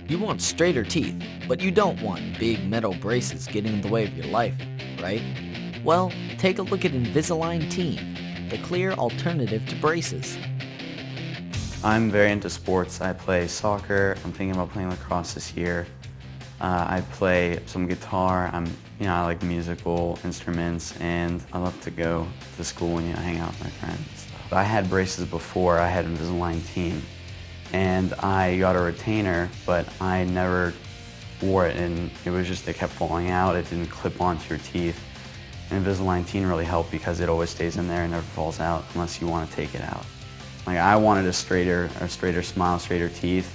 You want straighter teeth, but you don't want big metal braces getting in the way of your life, right? Well, take a look at Invisalign Teen, the clear alternative to braces. I'm very into sports. I play soccer. I'm thinking about playing lacrosse this year. I play some guitar. I like musical instruments, and I love to go to school and hang out with my friends. I had braces before. I had Invisalign Teen, and I got a retainer, but I never wore it, and it kept falling out. It didn't clip onto your teeth. And Invisalign Teen really helped because it always stays in there and never falls out unless you want to take it out. I wanted a straighter smile, straighter teeth,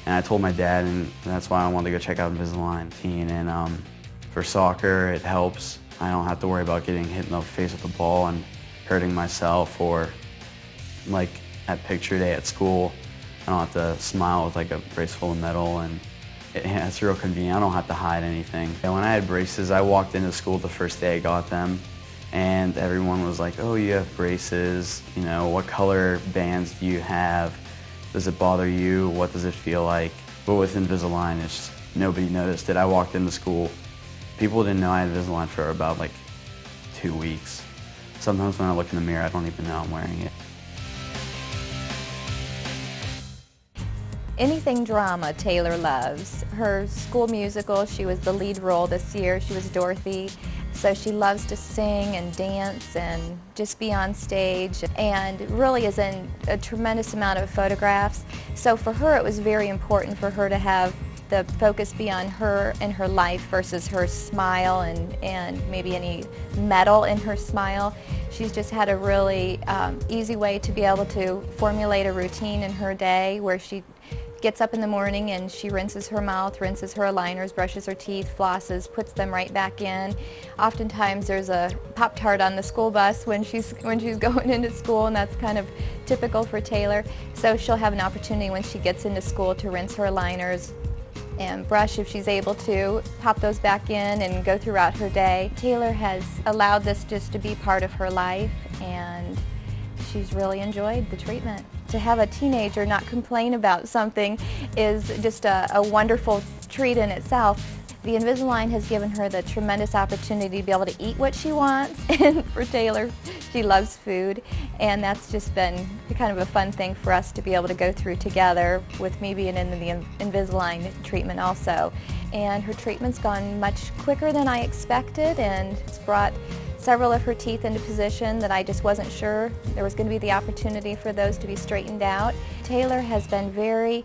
and I told my dad, and that's why I wanted to go check out Invisalign Teen. And for soccer, it helps. I don't have to worry about getting hit in the face with the ball and hurting myself, or like at picture day at school, I don't have to smile with a brace full of metal, and it's real convenient. I don't have to hide anything. And when I had braces, I walked into school the first day I got them, and everyone was like, "Oh, you have braces, what color bands do you have? Does it bother you? What does it feel like?" But with Invisalign, nobody noticed it. I walked into school, people didn't know I had Invisalign for about 2 weeks. Sometimes when I look in the mirror, I don't even know I'm wearing it. Anything drama Taylor loves. Her school musical, she was the lead role this year. She was Dorothy. So she loves to sing and dance and just be on stage, and really is in a tremendous amount of photographs. So for her, it was very important for her to have the focus be on her and her life versus her smile and maybe any metal in her smile. She's just had a really easy way to be able to formulate a routine in her day where she gets up in the morning and she rinses her mouth, rinses her aligners, brushes her teeth, flosses, puts them right back in. Oftentimes there's a Pop-Tart on the school bus when she's going into school, and that's kind of typical for Taylor. So she'll have an opportunity when she gets into school to rinse her aligners and brush if she's able to, pop those back in and go throughout her day. Taylor has allowed this just to be part of her life, and she's really enjoyed the treatment. To have a teenager not complain about something is just a wonderful treat in itself. The Invisalign has given her the tremendous opportunity to be able to eat what she wants, and for Taylor, she loves food, and that's just been kind of a fun thing for us to be able to go through together, with me being in the Invisalign treatment also. And her treatment's gone much quicker than I expected, and it's brought several of her teeth into position that I just wasn't sure there was going to be the opportunity for those to be straightened out. Taylor has been very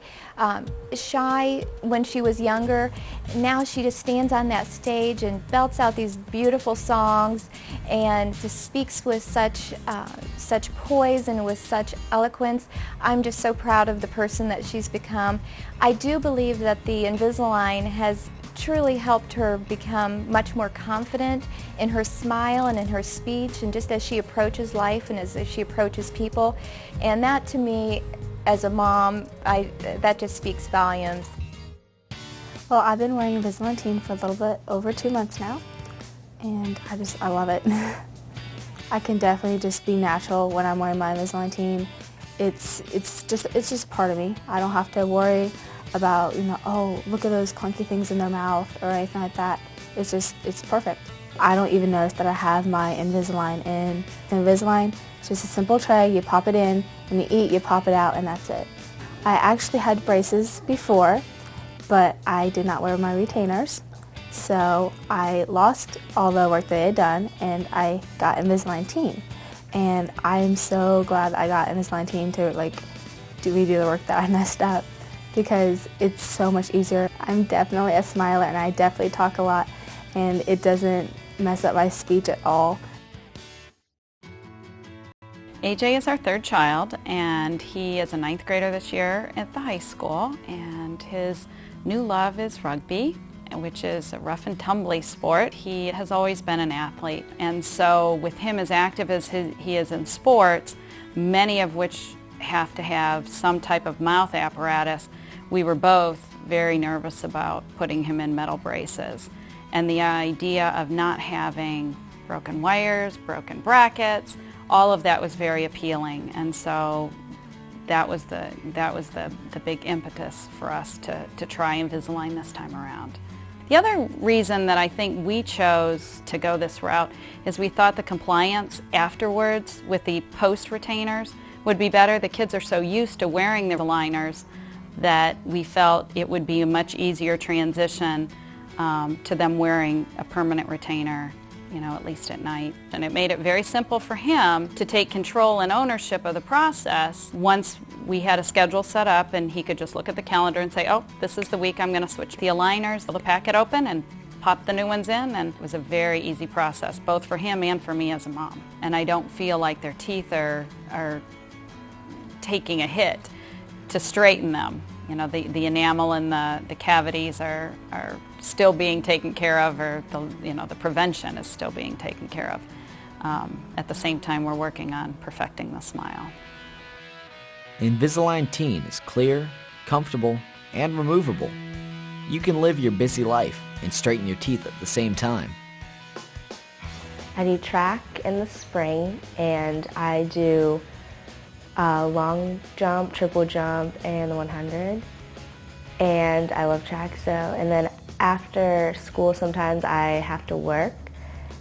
shy when she was younger. Now she just stands on that stage and belts out these beautiful songs and just speaks with such poise and with such eloquence. I'm just so proud of the person that she's become. I do believe that the Invisalign has truly helped her become much more confident in her smile and in her speech, and just as she approaches life and as she approaches people. And that, to me, as a mom, that just speaks volumes. Well, I've been wearing Invisalign Teen for a little bit over 2 months now, and I love it. I can definitely just be natural when I'm wearing my Invisalign Teen. It's just part of me. I don't have to worry about, oh, look at those clunky things in their mouth or anything like that. It's perfect. I don't even notice that I have my Invisalign in. Invisalign, it's just a simple tray, you pop it in, when you eat, you pop it out, and that's it. I actually had braces before, but I did not wear my retainers, so I lost all the work that I had done, and I got Invisalign Teen. And I am so glad I got Invisalign Teen to redo the work that I messed up, because it's so much easier. I'm definitely a smiler, and I definitely talk a lot, and it doesn't mess up my speech at all. AJ is our third child, and he is a 9th grader this year at the high school, and his new love is rugby, which is a rough and tumbly sport. He has always been an athlete, and so with him as active as he is in sports, many of which have to have some type of mouth apparatus, we were both very nervous about putting him in metal braces. And the idea of not having broken wires, broken brackets, all of that was very appealing. And so that was the big impetus for us to try Invisalign this time around. The other reason that I think we chose to go this route is we thought the compliance afterwards with the post retainers would be better. The kids are so used to wearing their aligners that we felt it would be a much easier transition to them wearing a permanent retainer, at least at night. And it made it very simple for him to take control and ownership of the process once we had a schedule set up, and he could just look at the calendar and say, oh, this is the week I'm going to switch the aligners. Pull the packet open and pop the new ones in, and it was a very easy process, both for him and for me as a mom. And I don't feel like their teeth are taking a hit to straighten them. The enamel and the cavities are still being taken care of, or the prevention is still being taken care of. At the same time, we're working on perfecting the smile. Invisalign Teen is clear, comfortable, and removable. You can live your busy life and straighten your teeth at the same time. I do track in the spring, and I do long jump, triple jump, and the 100. And I love track, and then after school sometimes I have to work,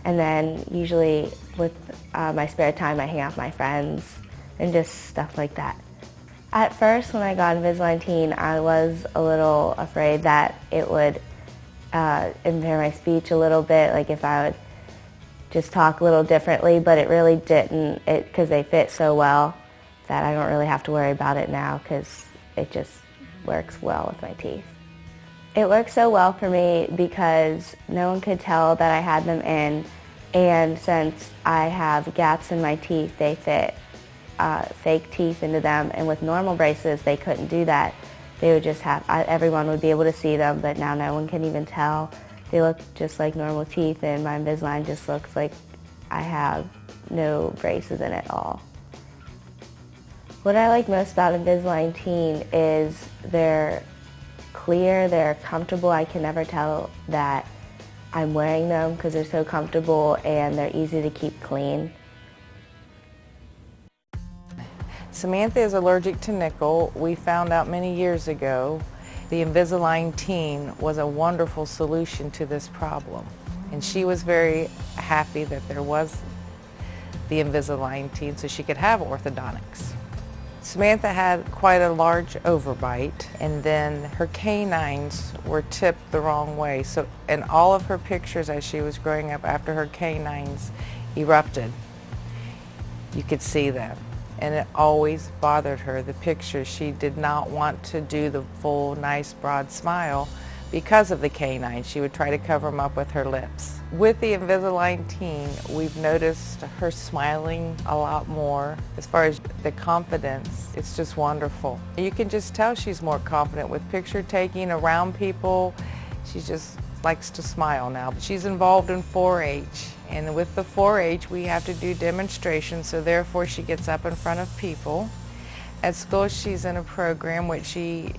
and then usually with my spare time I hang out with my friends and just stuff like that. At first when I got Invisalign Teen, I was a little afraid that it would impair my speech a little bit, like if I would just talk a little differently, but it really didn't, because they fit so well that I don't really have to worry about it now, because it just works well with my teeth. It works so well for me because no one could tell that I had them in, and since I have gaps in my teeth, they fit fake teeth into them, and with normal braces they couldn't do that. They would just have, everyone would be able to see them, but now no one can even tell. They look just like normal teeth, and my Invisalign just looks like I have no braces in it at all. What I like most about Invisalign Teen is they're clear, they're comfortable. I can never tell that I'm wearing them because they're so comfortable, and they're easy to keep clean. Samantha is allergic to nickel. We found out many years ago the Invisalign Teen was a wonderful solution to this problem. And she was very happy that there was the Invisalign Teen so she could have orthodontics. Samantha had quite a large overbite, and then her canines were tipped the wrong way. So in all of her pictures as she was growing up after her canines erupted, you could see them. And it always bothered her, the pictures. She did not want to do the full, nice, broad smile because of the canines. She would try to cover them up with her lips. With the Invisalign Teen, we've noticed her smiling a lot more. As far as the confidence, it's just wonderful. You can just tell she's more confident with picture taking around people. She just likes to smile now. She's involved in 4-H, and with the 4-H we have to do demonstrations, so therefore she gets up in front of people. At school she's in a program which she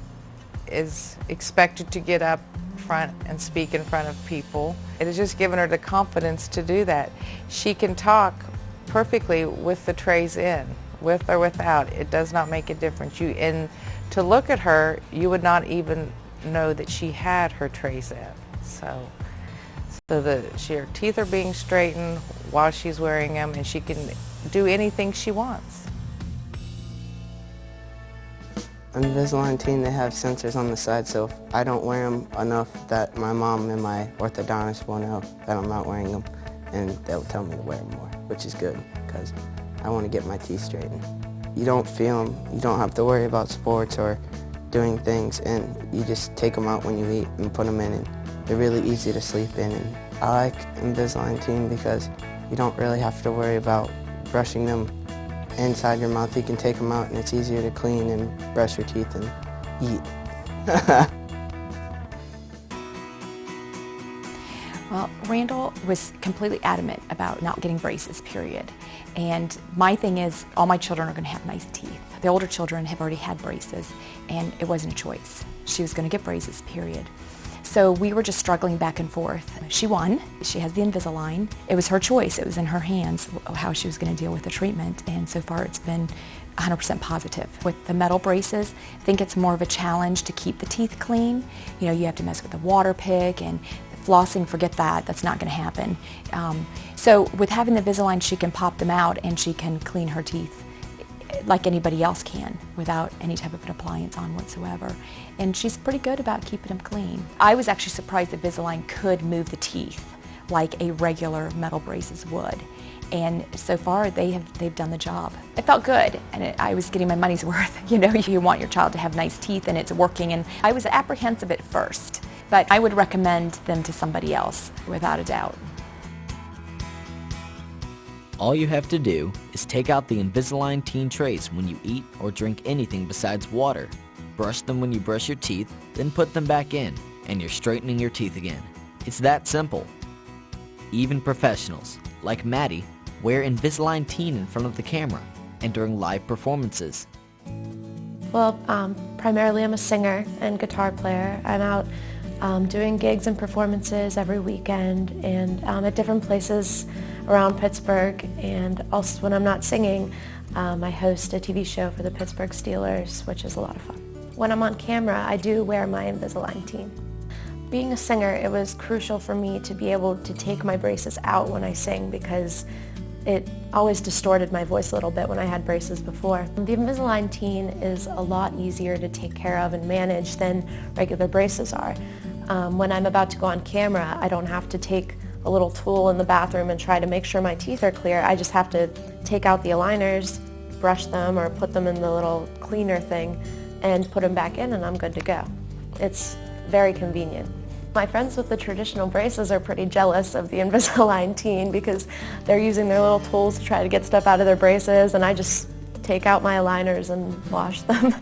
is expected to get up front and speak in front of people. It has just given her the confidence to do that. She can talk perfectly with the trays in, with or without. It does not make a difference. And to look at her, you would not even know that she had her trays in. So her teeth are being straightened while she's wearing them, and she can do anything she wants. Invisalign Teen, they have sensors on the side, so if I don't wear them enough, that my mom and my orthodontist will know that I'm not wearing them, and they'll tell me to wear them more, which is good because I want to get my teeth straightened. You don't feel them, you don't have to worry about sports or doing things, and you just take them out when you eat and put them in, and they're really easy to sleep in. And I like Invisalign Teen because you don't really have to worry about brushing them inside your mouth. You can take them out and it's easier to clean and brush your teeth and eat. Well, Randall was completely adamant about not getting braces, period. And my thing is, all my children are going to have nice teeth. The older children have already had braces, and it wasn't a choice. She was going to get braces, period. So we were just struggling back and forth. She won. She has the Invisalign. It was her choice. It was in her hands how she was going to deal with the treatment, and so far it's been 100% positive. With the metal braces, I think it's more of a challenge to keep the teeth clean. You know, you have to mess with the water pick and flossing, forget that. That's not going to happen. So with having the Invisalign, she can pop them out and she can clean her teeth like anybody else can without any type of an appliance on whatsoever. And she's pretty good about keeping them clean. I was actually surprised that Invisalign could move the teeth like a regular metal braces would. And so far they've done the job. It felt good, and I was getting my money's worth. You know, you want your child to have nice teeth and it's working, and I was apprehensive at first, but I would recommend them to somebody else without a doubt. All you have to do is take out the Invisalign Teen trays when you eat or drink anything besides water. Brush them when you brush your teeth, then put them back in, and you're straightening your teeth again. It's that simple. Even professionals, like Maddie, wear Invisalign Teen in front of the camera and during live performances. Well, primarily I'm a singer and guitar player. I'm out doing gigs and performances every weekend and at different places around Pittsburgh, and also when I'm not singing, I host a TV show for the Pittsburgh Steelers, which is a lot of fun. When I'm on camera, I do wear my Invisalign Teen. Being a singer, it was crucial for me to be able to take my braces out when I sing because it always distorted my voice a little bit when I had braces before. The Invisalign Teen is a lot easier to take care of and manage than regular braces are. When I'm about to go on camera, I don't have to take a little tool in the bathroom and try to make sure my teeth are clear. I just have to take out the aligners, brush them, or put them in the little cleaner thing and put them back in, and I'm good to go. It's very convenient. My friends with the traditional braces are pretty jealous of the Invisalign Teen because they're using their little tools to try to get stuff out of their braces, and I just take out my aligners and wash them.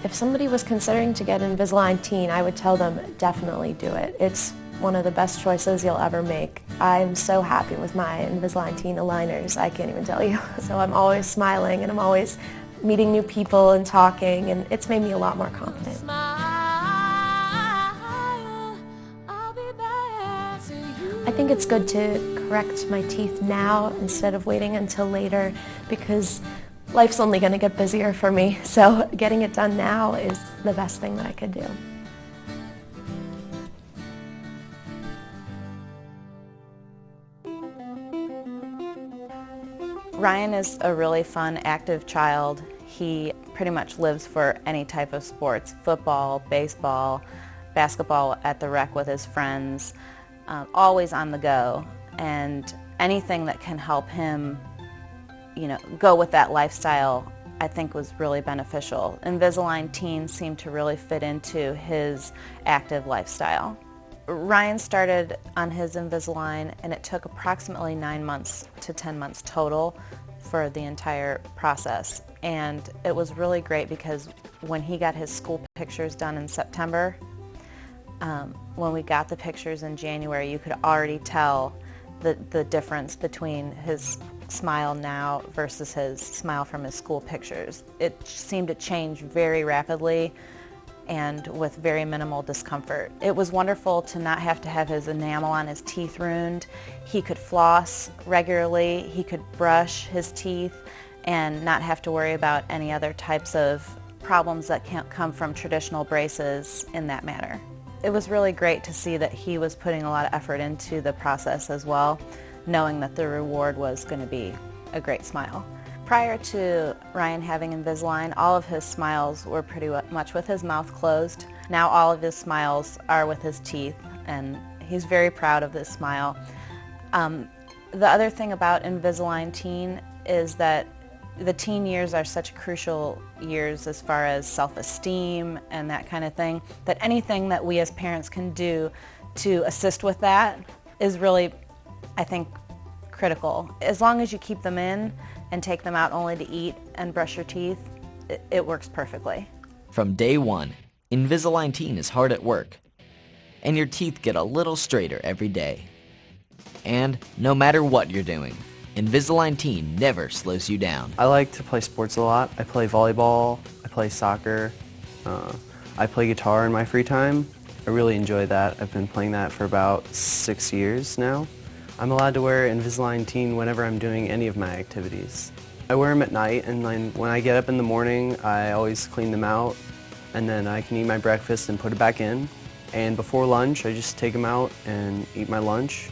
If somebody was considering to get Invisalign Teen, I would tell them definitely do it. It's one of the best choices you'll ever make. I'm so happy with my Invisalign Teen aligners, I can't even tell you. So I'm always smiling and I'm always meeting new people and talking, and it's made me a lot more confident. I think it's good to correct my teeth now instead of waiting until later because life's only going to get busier for me, so getting it done now is the best thing that I could do. Ryan is a really fun, active child. He pretty much lives for any type of sports, football, baseball, basketball at the rec with his friends, always on the go, and anything that can help him, go with that lifestyle, I think was really beneficial. Invisalign Teen seemed to really fit into his active lifestyle. Ryan started on his Invisalign, and it took approximately 9 months to 10 months total for the entire process. And it was really great because when he got his school pictures done in September, when we got the pictures in January, you could already tell the difference between his smile now versus his smile from his school pictures. It seemed to change very rapidly and with very minimal discomfort. It was wonderful to not have to have his enamel on his teeth ruined. He could floss regularly, he could brush his teeth and not have to worry about any other types of problems that can't come from traditional braces in that manner. It was really great to see that he was putting a lot of effort into the process as well, knowing that the reward was going to be a great smile. Prior to Ryan having Invisalign, all of his smiles were pretty much with his mouth closed. Now all of his smiles are with his teeth, and he's very proud of this smile. The other thing about Invisalign Teen is that the teen years are such crucial years as far as self-esteem and that kind of thing, that anything that we as parents can do to assist with that is really, I think, critical. As long as you keep them in and take them out only to eat and brush your teeth, it works perfectly. From day one, Invisalign Teen is hard at work, and your teeth get a little straighter every day. And no matter what you're doing, Invisalign Teen never slows you down. I like to play sports a lot. I play volleyball, I play soccer, I play guitar in my free time, I really enjoy that. I've been playing that for about 6 years now. I'm allowed to wear Invisalign Teen whenever I'm doing any of my activities. I wear them at night, and then when I get up in the morning, I always clean them out, and then I can eat my breakfast and put it back in. And before lunch, I just take them out and eat my lunch.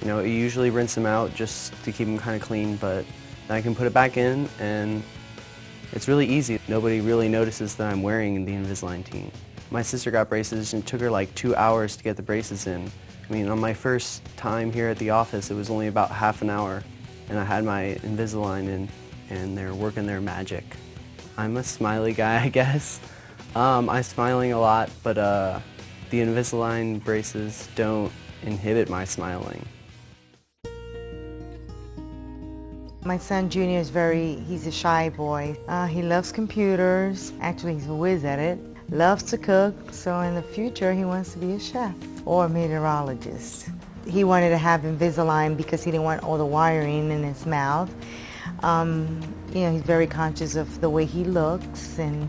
You know, I usually rinse them out just to keep them kind of clean, but then I can put it back in, and it's really easy. Nobody really notices that I'm wearing the Invisalign Teen. My sister got braces, and it took her like 2 hours to get the braces in. I mean, on my first time here at the office, it was only about half an hour, and I had my Invisalign in, and they're working their magic. I'm a smiley guy, I guess. I'm smiling a lot, but the Invisalign braces don't inhibit my smiling. My son Junior is he's a shy boy. He loves computers. Actually, he's a whiz at it. Loves to cook, so in the future he wants to be a chef or a meteorologist. He wanted to have Invisalign because he didn't want all the wiring in his mouth. You know, he's very conscious of the way he looks, and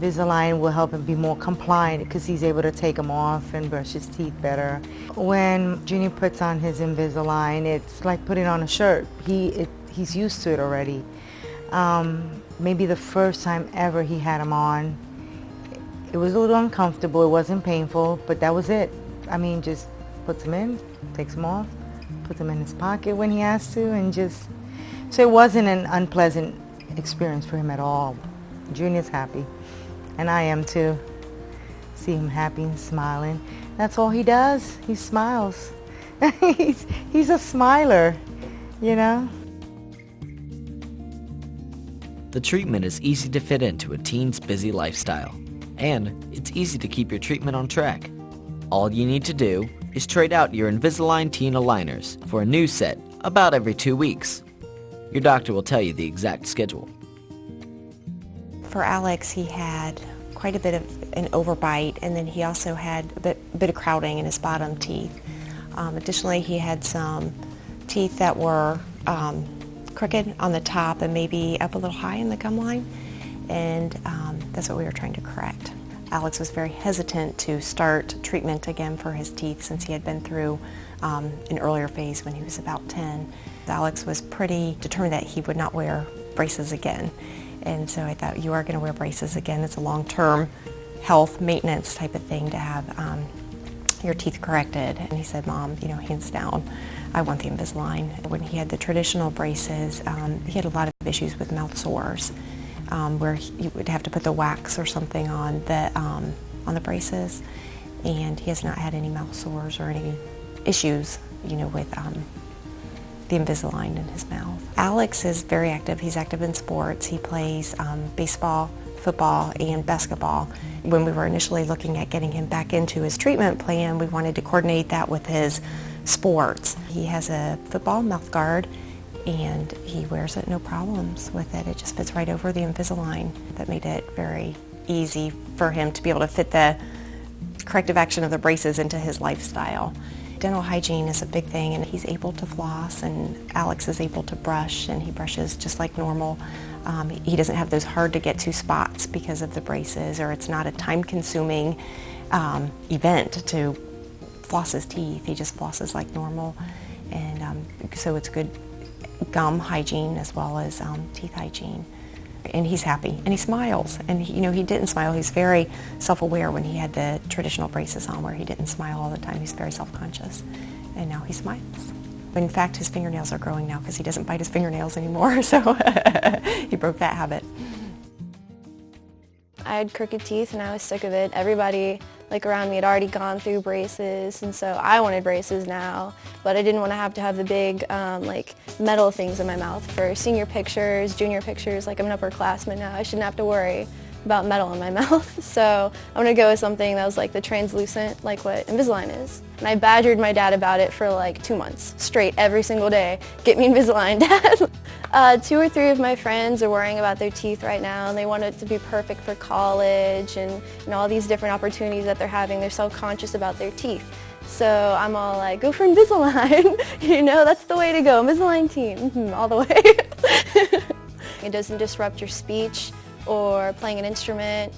Invisalign will help him be more compliant because he's able to take them off and brush his teeth better. When Junior puts on his Invisalign, it's like putting on a shirt. He's used to it already. Maybe the first time ever he had them on, it was a little uncomfortable. It wasn't painful, but that was it. I mean, just puts them in, takes them off, puts them in his pocket when he has to, and just... So it wasn't an unpleasant experience for him at all. Junior's happy, and I am too. See him happy and smiling. That's all he does. He smiles. he's a smiler, you know? The treatment is easy to fit into a teen's busy lifestyle, and it's easy to keep your treatment on track. All you need to do is trade out your Invisalign Teen aligners for a new set about every 2 weeks. Your doctor will tell you the exact schedule. For Alex, he had quite a bit of an overbite, and then he also had a bit of crowding in his bottom teeth. Additionally, he had some teeth that were crooked on the top and maybe up a little high in the gum line, and that's what we were trying to correct. Alex was very hesitant to start treatment again for his teeth since he had been through an earlier phase when he was about 10. Alex was pretty determined that he would not wear braces again, and so I thought, you are going to wear braces again. It's a long-term health maintenance type of thing to have your teeth corrected. And he said, Mom, you know, hands down, I want the Invisalign. When he had the traditional braces, he had a lot of issues with mouth sores, where he would have to put the wax or something on the braces, and he has not had any mouth sores or any issues, you know, with the Invisalign in his mouth. Alex is very active. He's active in sports. He plays baseball, football, and basketball. When we were initially looking at getting him back into his treatment plan, we wanted to coordinate that with his sports. He has a football mouth guard, and he wears it no problems with it. It just fits right over the Invisalign. That made it very easy for him to be able to fit the corrective action of the braces into his lifestyle. Dental hygiene is a big thing, and he's able to floss, and Alex is able to brush, and he brushes just like normal. He doesn't have those hard to get to spots because of the braces, or it's not a time-consuming event to floss his teeth. He just flosses like normal, and so it's good gum hygiene as well as teeth hygiene. And he's happy, and he smiles, and he didn't smile. He's very self-aware when he had the traditional braces on, where he didn't smile all the time. He's very self-conscious, and now he smiles. In fact, his fingernails are growing now because he doesn't bite his fingernails anymore, so he broke that habit. I had crooked teeth and I was sick of it. Everybody around me had already gone through braces, and so I wanted braces now, but I didn't want to have the big metal things in my mouth for senior pictures, junior pictures. I'm an upperclassman now. I shouldn't have to worry about metal in my mouth. So I'm going to go with something that was the translucent, like what Invisalign is. And I badgered my dad about it for 2 months straight, every single day. Get me Invisalign, Dad. 2 or 3 of my friends are worrying about their teeth right now, and they want it to be perfect for college and all these different opportunities that they're having. They're self-conscious about their teeth. So I'm all like, go for Invisalign. That's the way to go. Invisalign Teen, all the way. It doesn't disrupt your speech or playing an instrument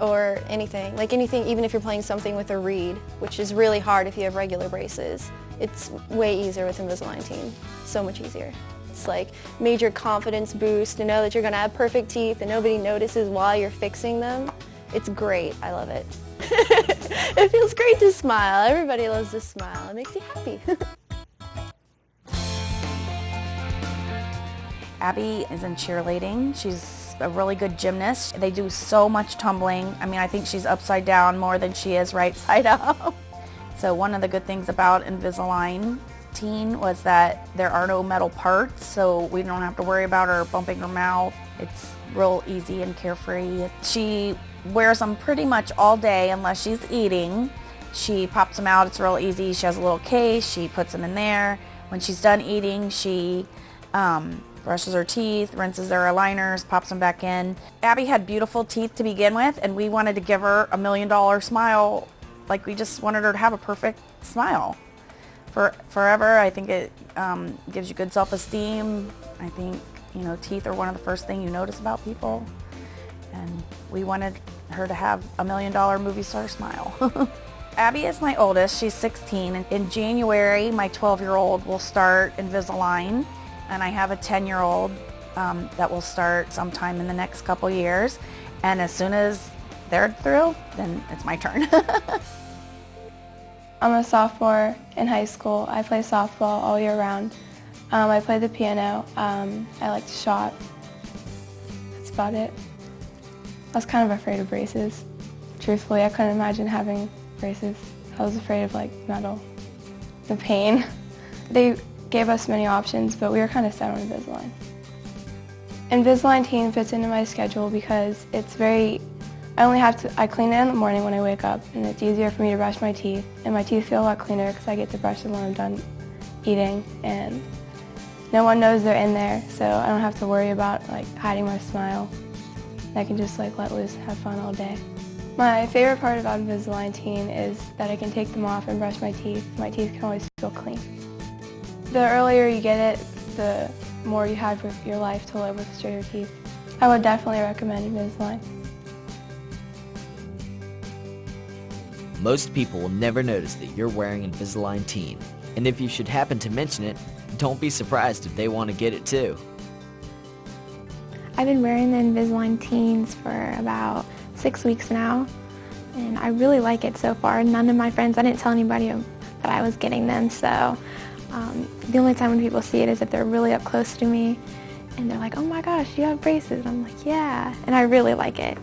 or anything. Like anything, even if you're playing something with a reed, which is really hard if you have regular braces. It's way easier with Invisalign Teen. So much easier. It's like major confidence boost to know that you're going to have perfect teeth and nobody notices while you're fixing them. It's great. I love it. It feels great to smile. Everybody loves to smile. It makes you happy. Abby is in cheerleading. She's a really good gymnast. They do so much tumbling. I mean, I think she's upside down more than she is right side up. So one of the good things about Invisalign Teen was that there are no metal parts, so we don't have to worry about her bumping her mouth. It's real easy and carefree. She wears them pretty much all day unless she's eating. She pops them out. It's real easy. She has a little case. She puts them in there. When she's done eating, she brushes her teeth, rinses their aligners, pops them back in. Abby had beautiful teeth to begin with, and we wanted to give her $1 million smile. Like, we just wanted her to have a perfect smile for forever. I think it gives you good self-esteem. I think, you know, teeth are one of the first things you notice about people. And we wanted her to have $1 million movie star smile. Abby is my oldest. She's 16. And in January, my 12-year-old will start Invisalign. And I have a 10-year-old that will start sometime in the next couple years. And as soon as they're through, then it's my turn. I'm a sophomore in high school. I play softball all year round. I play the piano. I like to shop. That's about it. I was kind of afraid of braces. Truthfully, I couldn't imagine having braces. I was afraid of like metal, the pain. They gave us many options, but we were kind of set on Invisalign. Invisalign Teen fits into my schedule because it's I clean it in the morning when I wake up, and it's easier for me to brush my teeth, and my teeth feel a lot cleaner because I get to brush them when I'm done eating, and no one knows they're in there, so I don't have to worry about like hiding my smile. I can just like let loose, have fun all day. My favorite part about Invisalign Teen is that I can take them off and brush my teeth. My teeth can always feel clean. The earlier you get it, the more you have with your life to live with straighter teeth. I would definitely recommend Invisalign. Most people will never notice that you're wearing Invisalign Teen, and if you should happen to mention it, don't be surprised if they want to get it too. I've been wearing the Invisalign Teens for about 6 weeks now, and I really like it so far. None of my friends, I didn't tell anybody that I was getting them, so the only time when people see it is if they're really up close to me, and they're like, oh my gosh, you have braces. And I'm like, yeah, and I really like it.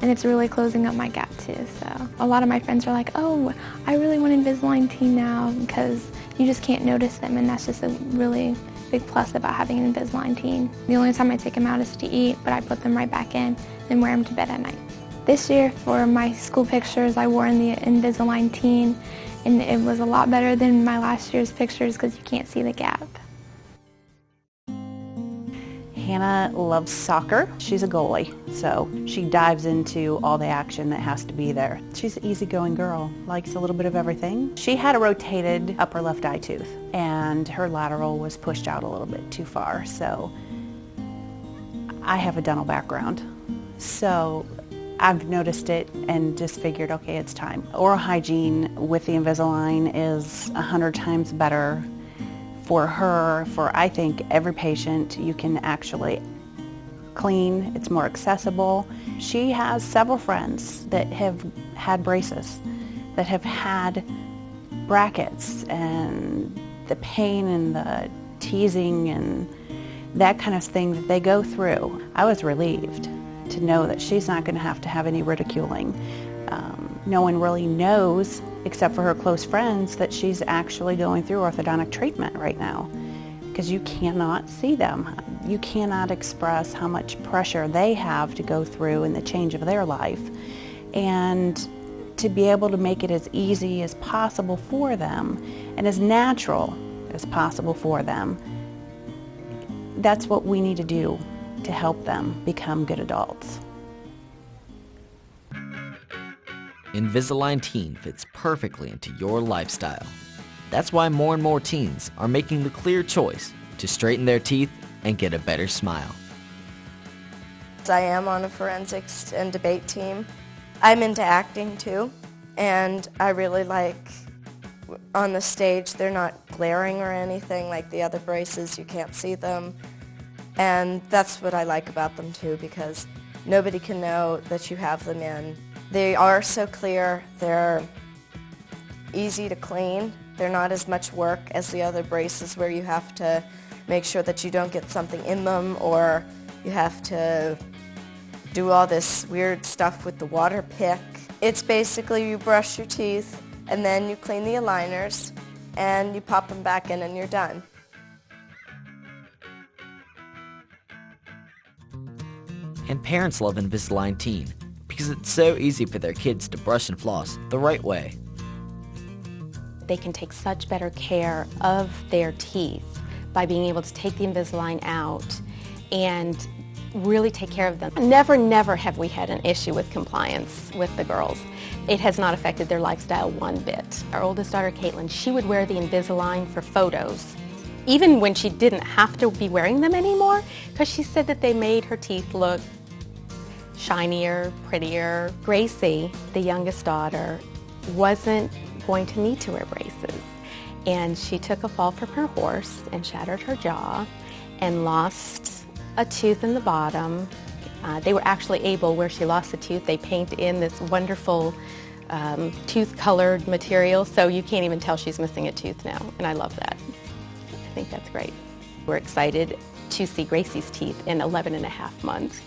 And it's really closing up my gap too, so a lot of my friends are like, oh, I really want Invisalign Teen now, because you just can't notice them, and that's just a really big plus about having an Invisalign Teen. The only time I take them out is to eat, but I put them right back in and wear them to bed at night. This year for my school pictures, I wore in the Invisalign Teen, and it was a lot better than my last year's pictures because you can't see the gap. Hannah loves soccer. She's a goalie, so she dives into all the action that has to be there. She's an easygoing girl, likes a little bit of everything. She had a rotated upper left eye tooth, and her lateral was pushed out a little bit too far, so I have a dental background. So I've noticed it and just figured, okay, it's time. Oral hygiene with the Invisalign is 100 times better for her, for I think every patient. You can actually clean, it's more accessible. She has several friends that have had braces, that have had brackets, and the pain and the teasing and that kind of thing that they go through. I was relieved to know that she's not going to have any ridiculing. No one really knows, except for her close friends, that she's actually going through orthodontic treatment right now, because you cannot see them. You cannot express how much pressure they have to go through in the change of their life. And to be able to make it as easy as possible for them and as natural as possible for them, that's what we need to do to help them become good adults. Invisalign Teen fits perfectly into your lifestyle. That's why more and more teens are making the clear choice to straighten their teeth and get a better smile. I am on a forensics and debate team. I'm into acting too, and I really like on the stage they're not glaring or anything like the other braces, you can't see them. And that's what I like about them too, because nobody can know that you have them in. They are so clear, they're easy to clean. They're not as much work as the other braces where you have to make sure that you don't get something in them, or you have to do all this weird stuff with the water pick. It's basically you brush your teeth and then you clean the aligners and you pop them back in and you're done. And parents love Invisalign Teen because it's so easy for their kids to brush and floss the right way. They can take such better care of their teeth by being able to take the Invisalign out and really take care of them. Never have we had an issue with compliance with the girls. It has not affected their lifestyle one bit. Our oldest daughter, Caitlin, she would wear the Invisalign for photos, even when she didn't have to be wearing them anymore, because she said that they made her teeth look shinier, prettier. Gracie, the youngest daughter, wasn't going to need to wear braces. And she took a fall from her horse and shattered her jaw and lost a tooth in the bottom. They were actually able, where she lost the tooth, they paint in this wonderful tooth-colored material, so you can't even tell she's missing a tooth now, and I love that. I think that's great. We're excited to see Gracie's teeth in 11 and a half months.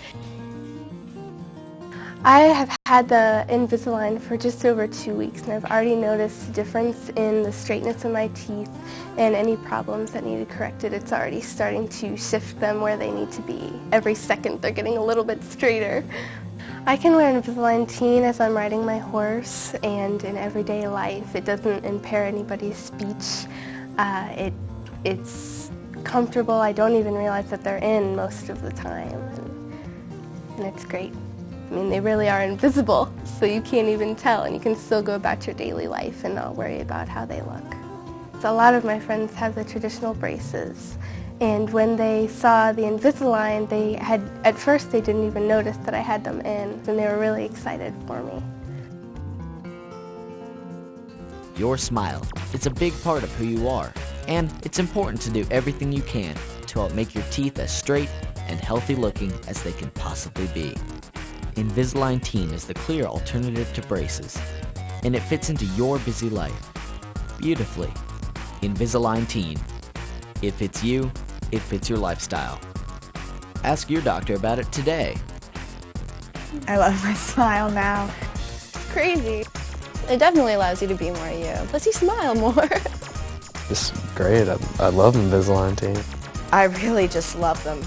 I have had the Invisalign for just over 2 weeks, and I've already noticed a difference in the straightness of my teeth and any problems that needed corrected. It's already starting to shift them where they need to be. Every second they're getting a little bit straighter. I can wear Invisalign Teen as I'm riding my horse and in everyday life. It doesn't impair anybody's speech. It's comfortable. I don't even realize that they're in most of the time, and it's great. I mean, they really are invisible, so you can't even tell, and you can still go about your daily life and not worry about how they look. So a lot of my friends have the traditional braces, and when they saw the Invisalign, at first they didn't even notice that I had them in, and they were really excited for me. Your smile is a big part of who you are, and it's important to do everything you can to help make your teeth as straight and healthy looking as they can possibly be. Invisalign Teen is the clear alternative to braces, and it fits into your busy life beautifully. Invisalign Teen. It fits you, it fits your lifestyle. Ask your doctor about it today. I love my smile now. Crazy. It definitely allows you to be more you. Lets you smile more. It's great. I love Invisalign Teen. I really just love them.